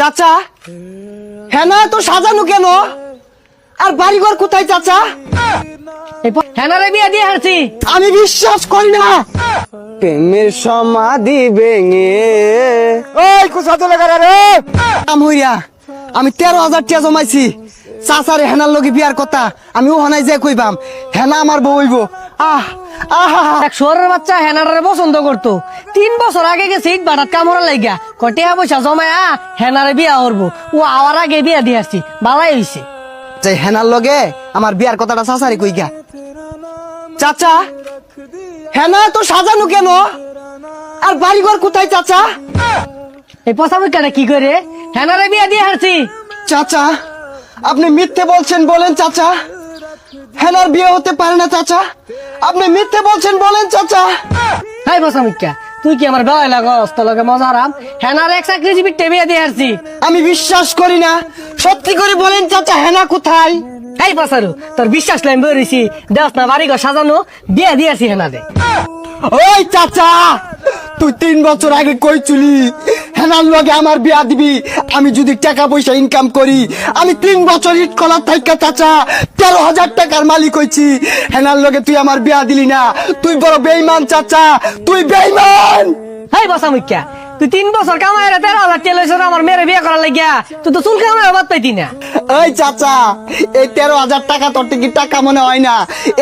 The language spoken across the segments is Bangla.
চাচা হেনা তো সাজানো কেন? আর বাড়িঘর কোথায় চাচা? হেনারে বিয়া দিয়ে হারছি। আমি বিশ্বাস করি না। প্রেমের সমাধি ভেঙে ওই কোথা চলে গেল রে? আমহইয়া আমি 13,000 টাকা জমাইছি চাচারে হেনার লগে বিয়ার কথা। আমি ওখানে যে কইবাম হেনা আমার বউ হইব। আহ আহা এক শহরের বাচ্চা হেনারে পছন্দ করতো। 3 বছর আগে গেছে ইট বাটাত কামড়া লাগিয়া কটিয়া পয়সা জমায়া হেনারে বিয়া করবো। ও আওয়ার আগে বিয়া দিয়ে আসছি, বালাই হইছে। যে হেনার লগে আমার বিয়ার কথাটা চাচারে কইগা। চাচা হেনা তো সাজানো কেন? আর বাড়িঘর কোথায় চাচা? এই পচা মুখাটা কি করে হেনারে বিয়া দিয়ে হারছি? চাচা আপনি মিথ্যে বলছেন বলেন চাচা। হেনার বিয়ে হতে পারে না চাচা। আপনি মিথ্যে বলছেন বলেন চাচা। হাই পচা মুখা, তুই কি আমার বেলায় লাগস? তোর লগে মজা আরাম। হেনার এক চাকরিজীবী বিয়া দিয়ে হারছি। আমি বিশ্বাস করি না। সত্যি করে বলেন চাচা হেনা কোথায়? এই পচারু তোর বিশ্বাস লাইন বেরিয়েছি দেখ না, বাড়ি ঘর সাজানো বিয়া দিয়ে আসি হেনারে। ওই চাচা তুই 3 বছর আগে কইছিলি হেনার লগে আমার বিয়া দিবি। আমি যদি টাকা পয়সা ইনকাম করি আমি 3 বছর ইট কলার থাইকা চাচা 13,000 টাকার মালিক হইছি। হেনার লগে তুই আমার বিয়া দিলি না। তুই বড় বেঈমান চাচা, তুই বেঈমান। হাই পচা মুখা, তুই 3 বছর কামাই 13,000 টাকা লইছ আমার মেয়ের বিয়া করার লাগিয়া। তুই তো চুল কামাই বাদ পাইতি না। ওই চাচা এই 13,000 টাকা তোর কি টাকা মনে হয় না?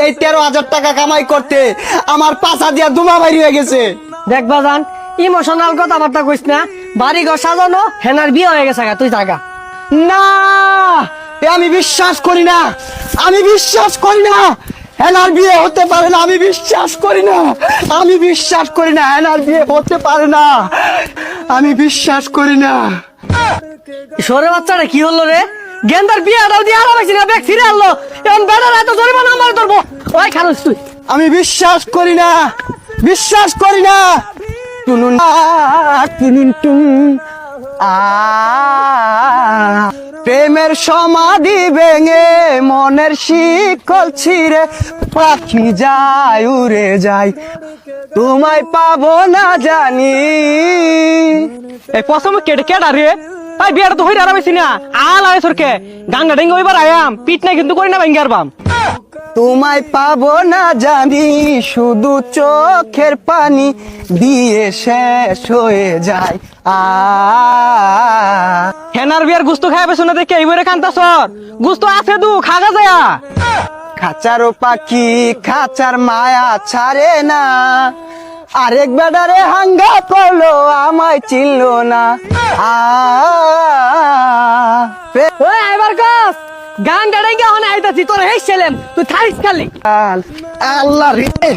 এই 13,000 টাকা কামাই করতে আমার পাছা দিয়া দুমা বাইরে হয়ে গেছে। দেখবা জান ইমোশনাল কথাবার্তা কইস না। বাড়ি ঘর সাজানো হেনার বিয়ে হয়ে গেছে, তুই জাগা। না এ আমি বিশ্বাস করি না। আমি বিশ্বাস করি না হেনার বিয়ে হতে পারে না। আমি বিশ্বাস করি না। আমি বিশ্বাস করি না হেনার বিয়ে হতে পারে না। আমি বিশ্বাস করি না। সরে বাচ্চাটা কি হলো রে? গেন্দার বিয়াটাও দিয়ে আরাম হয়েছি না, ব্যাগ ফিরে আনলো। এখন বেড়ার এত জরিমানা আমার ধরবো। ওই খারুস তুই। আমি বিশ্বাস করি না। বিশ্বাস করি না। টুনুন টুনুন টুন প্রেমের সমাধি ভেঙে মনের শিকল ছিঁড়ে পাখি যায় উড়ে যায়, তোমায় পাবো না জানি। এই পছন্দ কেটে কেটা রে? তাই বিয়াটা তো হইরে আরাম হয়েছি না। আল আয় সরকে গাঙ্গা ডেঙ্গা ওইবার আয়াম পিট নাই কিন্তু করি না ভেঙ্গার বাম। তোমায় পাবো না জানি শুধু চোখের পানি দিয়ে শেষ হয়ে যায়। হেনার বিয়ার গুস্ত খাই পেছো না দেখে এইবারে কান্তা সর। গুস্ত আছে দু খাগা যায়। খাঁচারও পাখি খাঁচার মায়া ছাড়ে না। আরেক বেডারে হাঙ্গা করলো আমায় চিনল না। ওই এবার কস গান ডেঙ্গা হনে আইতাছি তোর হেই ছেলেম তুই থাইস খালি। আল্লাহ রে।